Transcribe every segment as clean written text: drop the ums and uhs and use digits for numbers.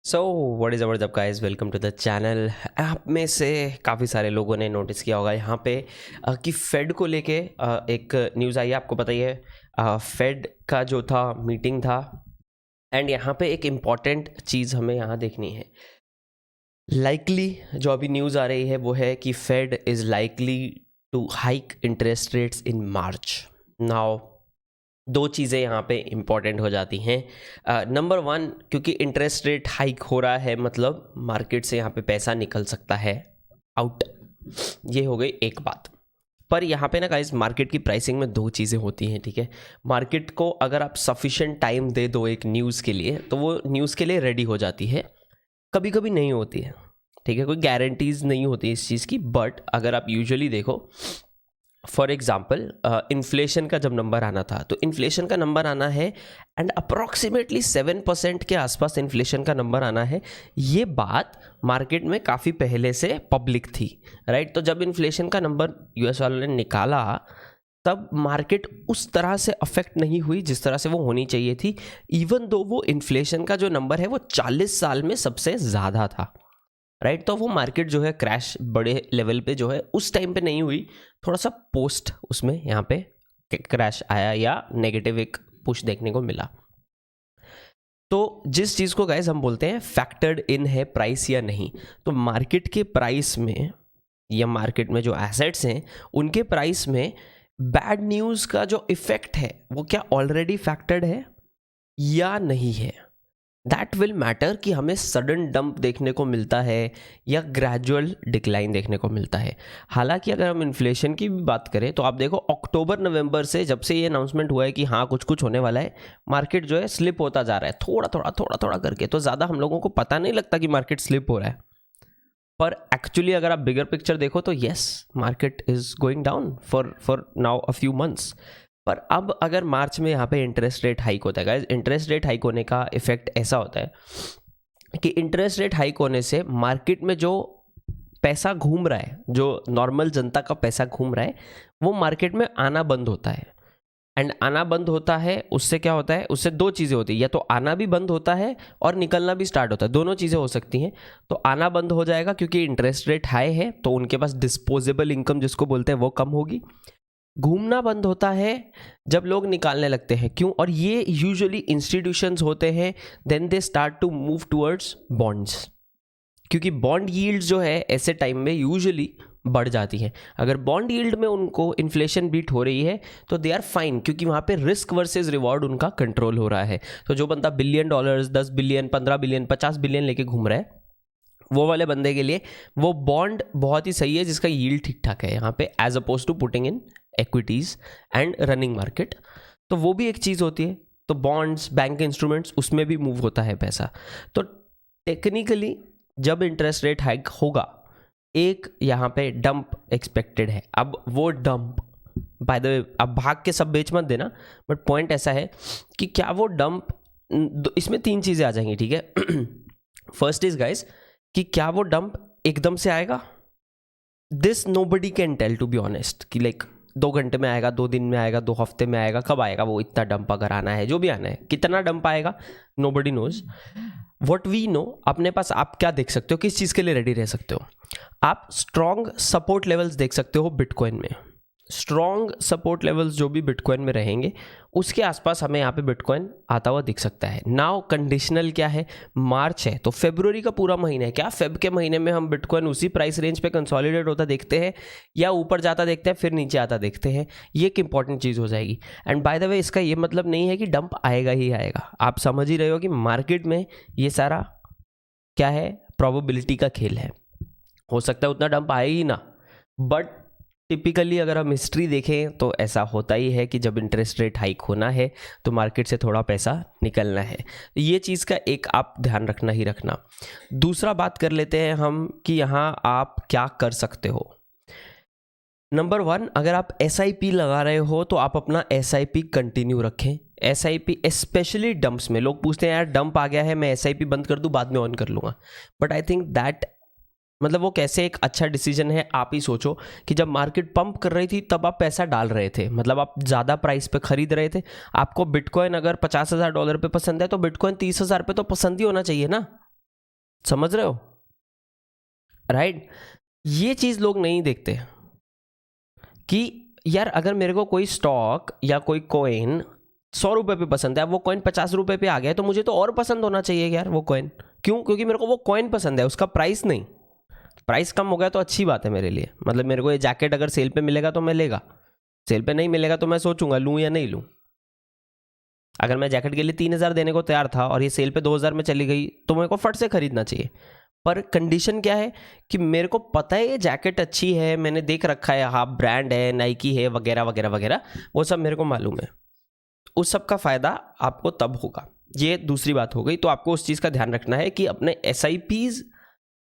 So what is up guys, welcome to the channel. आप में से काफ़ी सारे लोगों ने नोटिस किया होगा यहाँ पे कि फेड को लेके एक न्यूज़ आई है। आपको पता ही है फेड का जो था मीटिंग था, एंड यहाँ पे एक इम्पॉर्टेंट चीज़ हमें यहाँ देखनी है। लाइकली जो अभी न्यूज़ आ रही है वो है कि Fed is likely to hike interest rates in March. Now दो चीज़ें यहाँ पे इम्पॉर्टेंट हो जाती हैं। नंबर वन, क्योंकि इंटरेस्ट रेट हाइक हो रहा है मतलब मार्केट से यहाँ पे पैसा निकल सकता है आउट। ये हो गई एक बात। पर यहाँ पे ना गाइस, मार्केट की प्राइसिंग में दो चीज़ें होती हैं, ठीक है। मार्केट को अगर आप सफिशेंट टाइम दे दो एक न्यूज़ के लिए तो वो न्यूज़ के लिए रेडी हो जाती है। कभी कभी नहीं होती है, ठीक है, कोई गारंटीज नहीं होती इस चीज़ की। बट अगर आप यूजुअली देखो, फॉर एग्जाम्पल इन्फ्लेशन का जब नंबर आना था तो इन्फ्लेशन का नंबर आना है एंड अप्रॉक्सीमेटली 7% के आसपास इन्फ्लेशन का नंबर आना है। ये बात मार्केट में काफ़ी पहले से पब्लिक थी, राइट। तो जब इन्फ्लेशन का नंबर यूएस वालों ने निकाला तब मार्केट उस तरह से अफेक्ट नहीं हुई जिस तरह से वो होनी चाहिए थी, इवन दो वो इन्फ्लेशन का जो नंबर है वो 40 साल में सबसे ज़्यादा था, राइट। तो वो मार्केट जो है क्रैश बड़े लेवल पे जो है उस टाइम पे नहीं हुई, थोड़ा सा पोस्ट उसमें यहाँ पे क्रैश आया या नेगेटिव एक पुश देखने को मिला। तो जिस चीज़ को गाइस हम बोलते हैं फैक्टर्ड इन है प्राइस या नहीं, तो मार्केट के प्राइस में या मार्केट में जो एसेट्स हैं उनके प्राइस में बैड न्यूज़ का जो इफेक्ट है वो क्या ऑलरेडी फैक्टर्ड है या नहीं है। दैट विल मैटर कि हमें सडन डंप देखने को मिलता है या ग्रेजुअल डिक्लाइन देखने को मिलता है। हालांकि अगर हम इन्फ्लेशन की भी बात करें तो आप देखो अक्टूबर नवंबर से जब से ये अनाउंसमेंट हुआ है कि हाँ कुछ कुछ होने वाला है, मार्केट जो है स्लिप होता जा रहा है थोड़ा थोड़ा करके। तो ज़्यादा हम लोगों को पता नहीं लगता कि मार्केट स्लिप हो रहा है, पर एक्चुअली अगर आप बिगर पिक्चर देखो तो yes, market is going down for now a few months. पर अब अगर मार्च में यहाँ पे इंटरेस्ट रेट हाइक होता है गाइस, इंटरेस्ट रेट हाइक होने का इफेक्ट ऐसा होता है कि इंटरेस्ट रेट हाइक होने से मार्केट में जो पैसा घूम रहा है, जो नॉर्मल जनता का पैसा घूम रहा है, वो मार्केट में आना बंद होता है। एंड आना बंद होता है, उससे क्या होता है, उससे दो चीज़ें होती है, या तो आना भी बंद होता है और निकलना भी स्टार्ट होता है, दोनों चीज़ें हो सकती हैं। तो आना बंद हो जाएगा क्योंकि इंटरेस्ट रेट हाई है तो उनके पास डिस्पोजेबल इनकम जिसको बोलते हैं वो कम होगी। घूमना बंद होता है जब लोग निकालने लगते हैं, क्यों, और ये यूजुअली इंस्टीट्यूशंस होते हैं, then they start to move towards bonds, क्योंकि बॉन्ड यील्ड जो है ऐसे टाइम में यूजुअली बढ़ जाती है। अगर बॉन्ड यील्ड में उनको इन्फ्लेशन बीट हो रही है तो दे आर फाइन, क्योंकि वहाँ पे रिस्क वर्सेस रिवॉर्ड उनका कंट्रोल हो रहा है। तो जो बंदा $1 बिलियन 10 बिलियन 15 बिलियन 50 बिलियन लेके घूम रहा है, वो वाले बंदे के लिए वो बॉन्ड बहुत ही सही है जिसका यील्ड ठीक ठाक है यहाँ पे, as oppose to putting in equities and running market. तो वो भी एक चीज़ होती है। तो बॉन्ड्स, बैंक इंस्ट्रूमेंट्स, उसमें भी मूव होता है पैसा। तो टेक्निकली जब इंटरेस्ट रेट हाइक होगा, एक यहाँ पे डंप एक्सपेक्टेड है। अब वो डंप, बाय द वे, अब भाग के सब बेच मत देना, बट पॉइंट ऐसा है कि क्या वो डंप, इसमें तीन चीज़ें आ जाएंगी, ठीक है। फर्स्ट इज गाइस कि क्या वो डंप एकदम से आएगा, this nobody can tell to be honest, कि लाइक 2 घंटे में आएगा, 2 दिन में आएगा, 2 हफ्ते में आएगा, कब आएगा वो इतना डंप, अगर आना है, जो भी आना है, कितना डंप आएगा, nobody knows. What we know, अपने पास आप क्या देख सकते हो, किस चीज़ के लिए रेडी रह सकते हो, आप स्ट्रॉन्ग सपोर्ट लेवल्स देख सकते हो बिटकॉइन में। स्ट्रॉन्ग सपोर्ट लेवल्स जो भी बिटकॉइन में रहेंगे उसके आसपास हमें यहाँ पे बिटकॉइन आता हुआ दिख सकता है। नाउ कंडीशनल क्या है, मार्च है तो फेब्रुवरी का पूरा महीना है, क्या फेब के महीने में हम बिटकॉइन उसी प्राइस रेंज पे कंसोलिडेट होता देखते हैं या ऊपर जाता देखते हैं फिर नीचे आता देखते हैं, ये एक इंपॉर्टेंट चीज़ हो जाएगी। एंड बाय द वे, इसका ये मतलब नहीं है कि डंप आएगा ही आएगा, आप समझ ही रहे हो कि मार्केट में ये सारा क्या है, प्रोबेबिलिटी का खेल है। हो सकता है उतना डंप आए ही ना, बट टिपिकली अगर हम हिस्ट्री देखें तो ऐसा होता ही है कि जब इंटरेस्ट रेट हाइक होना है तो मार्केट से थोड़ा पैसा निकलना है। ये चीज़ का एक आप ध्यान रखना ही रखना। दूसरा बात कर लेते हैं हम कि यहाँ आप क्या कर सकते हो। नंबर 1, अगर आप SIP लगा रहे हो तो आप अपना SIP कंटिन्यू रखें। SIP स्पेशली डंप्स में, लोग पूछते हैं यार डंप आ गया है मैं SIP बंद कर दूं बाद में ऑन कर लूँगा, बट आई थिंक दैट, मतलब वो कैसे एक अच्छा डिसीजन है, आप ही सोचो कि जब मार्केट पंप कर रही थी तब आप पैसा डाल रहे थे, मतलब आप ज़्यादा प्राइस पे खरीद रहे थे। आपको बिटकॉइन अगर $50,000 पे पसंद है तो बिटकॉइन $30,000 पे तो पसंद ही होना चाहिए ना, समझ रहे हो, राइट? ये चीज़ लोग नहीं देखते कि यार अगर मेरे को कोई स्टॉक या कोई कॉइन 100 रुपये पे पसंद है, अब वो कॉइन 50 रुपये पे आ गया है, तो मुझे तो और पसंद होना चाहिए यार वो कॉइन। क्यों? क्योंकि मेरे को वो कॉइन पसंद है, उसका प्राइस नहीं। प्राइस कम हो गया तो अच्छी बात है मेरे लिए, मतलब मेरे को ये जैकेट अगर सेल पे मिलेगा तो मैं लेगा, सेल पे नहीं मिलेगा तो मैं सोचूंगा लूँ या नहीं लूँ। अगर मैं जैकेट के लिए 3000 देने को तैयार था और ये सेल पे 2000 में चली गई तो मेरे को फट से खरीदना चाहिए। पर कंडीशन क्या है कि मेरे को पता है ये जैकेट अच्छी है, मैंने देख रखा है, हाँ ब्रांड है, नाइकी है, वगैरह वगैरह वगैरह, वो सब मेरे को मालूम है। उस सब का फ़ायदा आपको तब होगा। ये दूसरी बात हो गई। तो आपको उस चीज़ का ध्यान रखना है कि अपने SIPs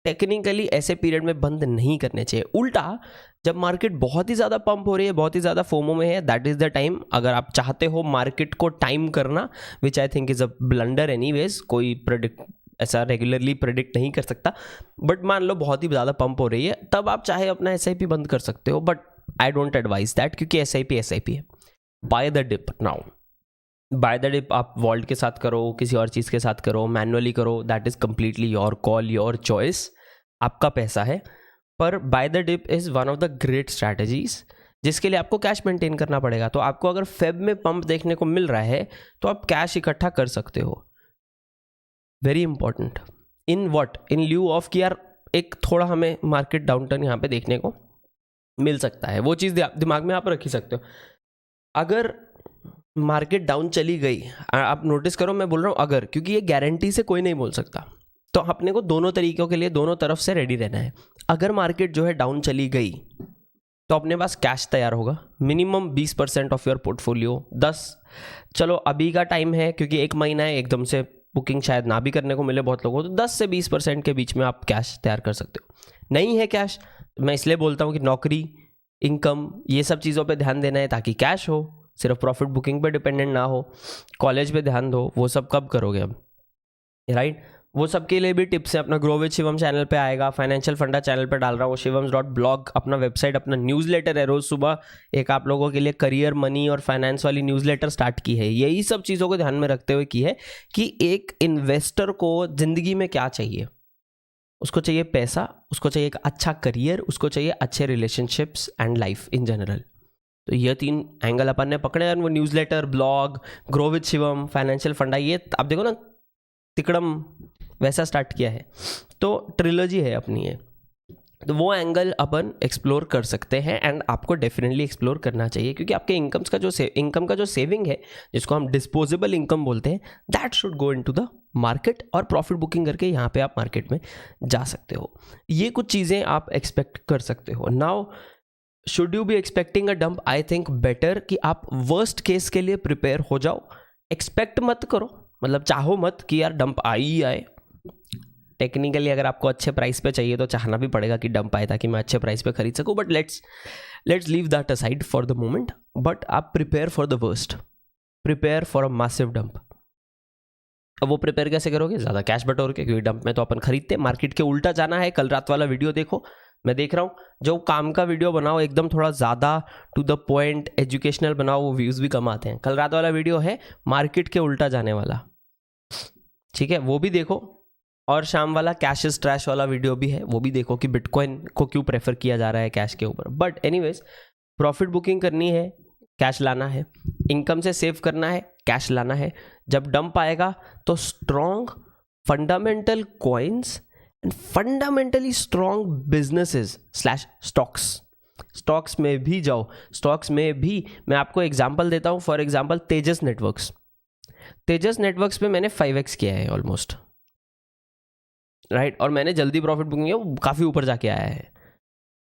टेक्निकली ऐसे पीरियड में बंद नहीं करने चाहिए। उल्टा जब मार्केट बहुत ही ज़्यादा पंप हो रही है, बहुत ही ज़्यादा फोमो में है, दैट इज़ द टाइम, अगर आप चाहते हो मार्केट को टाइम करना, which I think is a blunder anyways, कोई प्रेडिक्ट ऐसा रेगुलरली प्रेडिक्ट नहीं कर सकता, बट मान लो बहुत ही ज़्यादा पंप हो रही है, तब आप चाहे अपना SIP बंद कर सकते हो, but I don't advise that, क्योंकि SIP है। Buy the dip now, buy the dip आप वॉल्ट के साथ करो, किसी और चीज़ के साथ करो, मैनुअली करो, that is completely your call, your choice, आपका पैसा है। पर buy the dip is one of the great strategies, जिसके लिए आपको कैश मेंटेन करना पड़ेगा। तो आपको अगर फेब में पंप देखने को मिल रहा है तो आप कैश इकट्ठा कर सकते हो। Very important. In what? In lieu of कि यार एक थोड़ा हमें मार्केट डाउनटर्न यहाँ पे देखने को मिल सकता है, वो चीज़ दिमाग में आप रख ही सकते हो। अगर मार्केट डाउन चली गई, आप नोटिस करो मैं बोल रहा हूँ अगर, क्योंकि ये गारंटी से कोई नहीं बोल सकता, तो अपने को दोनों तरीकों के लिए दोनों तरफ से रेडी रहना है। अगर मार्केट जो है डाउन चली गई तो अपने पास कैश तैयार होगा, मिनिमम 20% ऑफ योर पोर्टफोलियो, 10, चलो अभी का टाइम है क्योंकि एक महीना है, एकदम से बुकिंग शायद ना भी करने को मिले बहुत लोगों को, तो 10 से 20% के बीच में आप कैश तैयार कर सकते हो। नहीं है कैश, मैं इसलिए बोलता हूँ कि नौकरी, इनकम, ये सब चीज़ों पे ध्यान देना है ताकि कैश हो, सिर्फ प्रॉफिट बुकिंग पे डिपेंडेंट ना हो। कॉलेज पे ध्यान दो, वो सब कब करोगे अब, राइट? वो सब के लिए भी टिप्स है, अपना ग्रो विद शिवम चैनल पे आएगा, फाइनेंशियल फंडा चैनल पे डाल रहा हूँ, shivams.blog अपना वेबसाइट, अपना न्यूज़लेटर है, रोज़ सुबह एक आप लोगों के लिए करियर, मनी और फाइनेंस वाली न्यूज़लेटर स्टार्ट की है। यही सब चीज़ों को ध्यान में रखते हुए की है कि एक इन्वेस्टर को ज़िंदगी में क्या चाहिए। उसको चाहिए पैसा, उसको चाहिए एक अच्छा करियर, उसको चाहिए अच्छे relationships and life in general. तो ये 3 एंगल अपन ने पकड़े हैं। वो newsletter, blog, grow with Shivam, financial फंडा, ये आप देखो ना तिकड़म वैसा स्टार्ट किया है, तो ट्रिलॉजी है अपनी ये। तो वो एंगल अपन एक्सप्लोर कर सकते हैं एंड आपको डेफिनेटली एक्सप्लोर करना चाहिए, क्योंकि आपके इनकम का जो सेविंग है, जिसको हम डिस्पोजेबल इनकम बोलते हैं, that should go into the market, और प्रॉफिट बुकिंग करके यहाँ पे आप मार्केट में जा सकते हो। ये कुछ चीज़ें आप एक्सपेक्ट कर सकते हो। Now should you be expecting a dump? I think better कि आप वर्स्ट केस के लिए प्रिपेयर हो जाओ। एक्सपेक्ट मत करो, मतलब चाहो मत कि यार डंप आ ही आए। टेक्निकली अगर आपको अच्छे प्राइस पे चाहिए तो चाहना भी पड़ेगा कि डंप आए ताकि मैं अच्छे प्राइस पे खरीद सकूं, but let's leave that aside for the moment. But आप prepare for the worst, prepare for a massive dump. अब वो प्रिपेयर कैसे करोगे? ज़्यादा कैश बटोर के, क्योंकि डंप में तो अपन खरीदते हैं, मार्केट के उल्टा जाना है। कल रात वाला वीडियो देखो, मैं देख रहा हूँ, जो काम का वीडियो बनाओ एकदम थोड़ा ज़्यादा टू द पॉइंट एजुकेशनल बनाओ, वो व्यूज़ भी कम आते हैं। कल रात वाला वीडियो है मार्केट के उल्टा जाने वाला, ठीक है, वो भी देखो। और शाम वाला कैश इज ट्रैश वाला वीडियो भी है, वो भी देखो कि बिटकॉइन को क्यों प्रेफर किया जा रहा है कैश के ऊपर। बट एनीवेज, प्रॉफिट बुकिंग करनी है, कैश लाना है, इनकम से सेव करना है, कैश लाना है। जब डंप आएगा तो strong fundamental coins and fundamentally strong businesses slash stocks में भी जाओ। स्टॉक्स में भी मैं आपको एग्जांपल देता हूँ। फॉर एग्जांपल तेजस नेटवर्क्स पे मैंने 5x किया है ऑलमोस्ट, राइट? और मैंने जल्दी प्रॉफिट बुकिंग किया, वो काफ़ी ऊपर जाके आया है,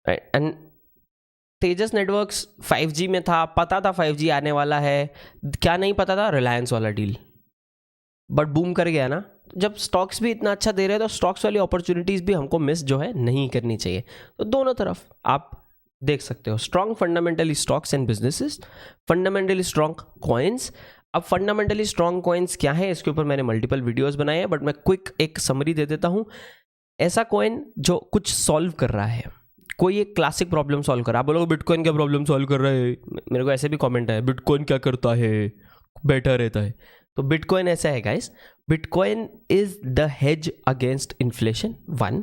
right? And Tejas networks 5G में था, पता था 5G आने वाला है, क्या नहीं पता था? रिलायंस वाला डील, बट बूम कर गया ना। जब स्टॉक्स भी इतना अच्छा दे रहे हैं तो स्टॉक्स वाली अपॉर्चुनिटीज़ भी हमको मिस जो है नहीं करनी चाहिए। तो दोनों तरफ आप देख सकते हो, strong fundamentally stocks and businesses, fundamentally strong coins. अब फंडामेंटली स्ट्रॉन्ग कॉइन्स क्या है, इसके ऊपर मैंने मल्टीपल वीडियोस बनाए हैं, बट मैं क्विक एक समरी दे देता हूँ। ऐसा कॉइन जो कुछ सॉल्व कर रहा है, कोई एक क्लासिक प्रॉब्लम सॉल्व कर रहा है। आप बोलोगे बिटकॉइन क्या प्रॉब्लम सॉल्व कर रहा है? मेरे को ऐसे भी कमेंट है, बिटकॉइन क्या करता है, बैठा रहता है। तो बिटकॉइन ऐसा है guys, bitcoin is the hedge against inflation, 1.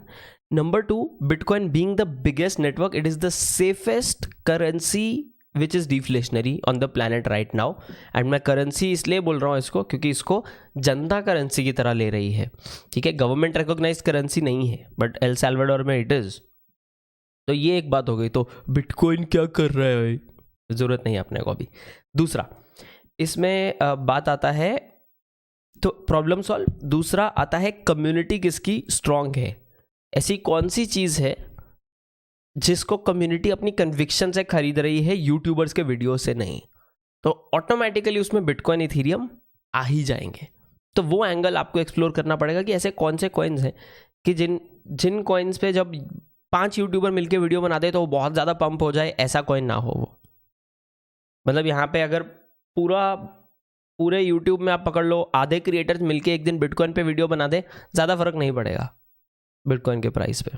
Number 2, bitcoin being the biggest network, it is the safest currency which is deflationary on the planet right now. And मैं करेंसी इसलिए बोल रहा हूँ इसको क्योंकि इसको जनता करेंसी की तरह ले रही है, ठीक है. गवर्नमेंट रिकॉग्नाइज करेंसी नहीं है, बट एल सैल्वाडोर में इट इज़. तो ये एक बात हो गई. तो बिटकॉइन क्या कर रहा है, ज़रूरत नहीं है अपने को अभी. दूसरा, इसमें बात आता है तो प्रॉब्लम सॉल्व. दूसरा आता है कम्युनिटी किसकी स्ट्रांग है. ऐसी कौन सी चीज़ है जिसको कम्युनिटी अपनी कन्विक्शन से खरीद रही है, यूट्यूबर्स के वीडियो से नहीं. तो ऑटोमेटिकली उसमें बिटकॉइन इथीरियम आ ही जाएंगे. तो वो एंगल आपको एक्सप्लोर करना पड़ेगा कि ऐसे कौन से कॉइन्स हैं कि जिन कॉइन्स पे जब 5 यूट्यूबर मिलके वीडियो बना दे तो वो बहुत ज़्यादा पंप हो जाए, ऐसा कॉइन ना हो वो. मतलब यहाँ पे अगर पूरे यूट्यूब में आप पकड़ लो, आधे क्रिएटर्स मिलके एक दिन बिटकॉइन पे वीडियो बना दे, ज़्यादा फर्क नहीं पड़ेगा बिटकॉइन के प्राइस पे.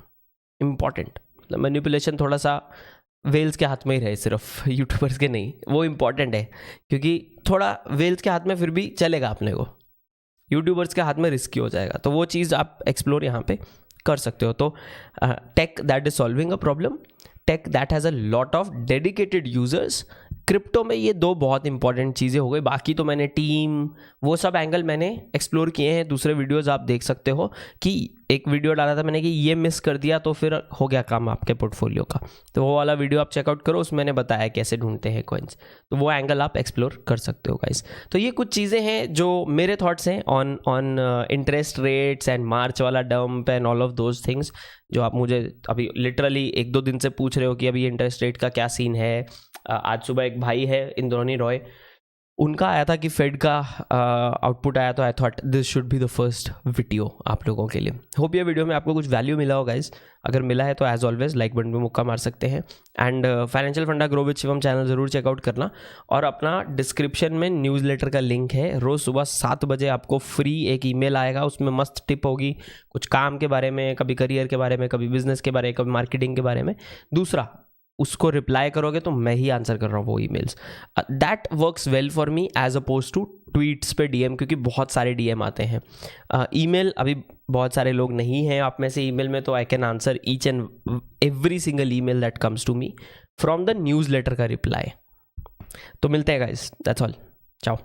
इंपॉर्टेंट मैनिपुलेशन थोड़ा सा वेल्स के हाथ में ही रहे, सिर्फ यूट्यूबर्स के नहीं. वो इम्पॉर्टेंट है क्योंकि थोड़ा वेल्स के हाथ में फिर भी चलेगा अपने को, यूट्यूबर्स के हाथ में रिस्की हो जाएगा. तो वो चीज़ आप एक्सप्लोर यहाँ पे कर सकते हो. तो tech that is solving a problem, tech that has a lot of dedicated users. Crypto में ये 2 बहुत इंपॉर्टेंट चीज़ें हो गई. बाकी तो मैंने टीम वो सब एंगल मैंने एक्सप्लोर किए हैं, दूसरे वीडियोस आप देख सकते हो. कि एक वीडियो डाला था मैंने कि ये मिस कर दिया तो फिर हो गया काम आपके पोर्टफोलियो का. तो वो वाला वीडियो आप चेकआउट करो, उसमें मैंने बताया कैसे ढूंढते हैं कॉइन्स. तो वो एंगल आप एक्सप्लोर कर सकते हो गाइस. तो ये कुछ चीज़ें हैं जो मेरे थॉट्स हैं ऑन इंटरेस्ट रेट्स एंड मार्च वाला dump and all of those things, जो आप मुझे अभी लिटरली 1-2 दिन से पूछ रहे हो कि अभी इंटरेस्ट रेट का क्या सीन है. आज सुबह एक भाई है इंद्रानी रॉय, उनका आया था कि फेड का आउटपुट आया, तो I thought this should be the first video आप लोगों के लिए. होप ये वीडियो में आपको कुछ वैल्यू मिला हो गाइस. अगर मिला है तो एज ऑलवेज लाइक बटन पे मुक्का मार सकते हैं. एंड फाइनेंशियल फंडा ग्रो विद शिवम चैनल ज़रूर चेकआउट करना. और अपना डिस्क्रिप्शन में न्यूज़लेटर का लिंक है. रोज़ सुबह 7 बजे आपको फ्री एक ईमेल आएगा, उसमें मस्त टिप होगी कुछ काम के बारे में, कभी करियर के बारे में, कभी बिजनेस के बारे में, कभी मार्केटिंग के बारे में. दूसरा, उसको रिप्लाई करोगे तो मैं ही आंसर कर रहा हूँ वो emails. That works well for me as oppose to tweets पे डीएम, क्योंकि बहुत सारे डीएम आते हैं. ईमेल अभी बहुत सारे लोग नहीं हैं आप में से ईमेल में, तो I can answer each and every single email that comes to me from the newsletter का रिप्लाई. तो मिलते हैं गाइस, दैट्स ऑल, चाओ.